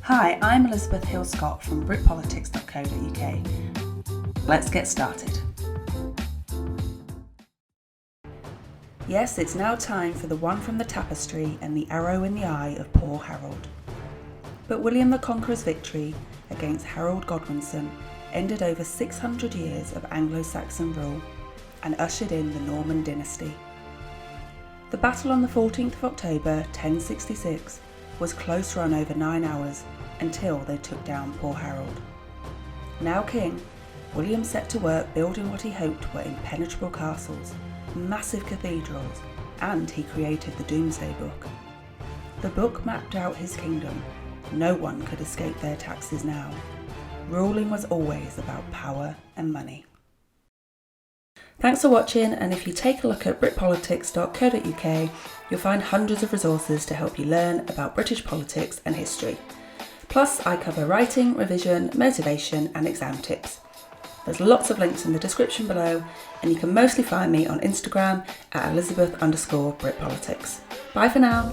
Hi, I'm Elizabeth Hill-Scott from Britpolitics.co.uk. Let's get started. Yes, it's now time for the one from the tapestry and the arrow in the eye of poor Harold. But William the Conqueror's victory against Harold Godwinson ended over 600 years of Anglo-Saxon rule and ushered in the Norman dynasty. The battle on the 14th of October 1066 was close run over 9 hours until they took down poor Harold. Now king, William set to work building what he hoped were impenetrable castles, massive cathedrals, and he created the Domesday Book. The book mapped out his kingdom. No one could escape their taxes now. Ruling was always about power and money. Thanks for watching, and if you take a look at Britpolitics.co.uk, you'll find hundreds of resources to help you learn about British politics and history. Plus, I cover writing, revision, motivation and exam tips. There's lots of links in the description below, and you can mostly find me on Instagram at Elizabeth_Britpolitics. Bye for now.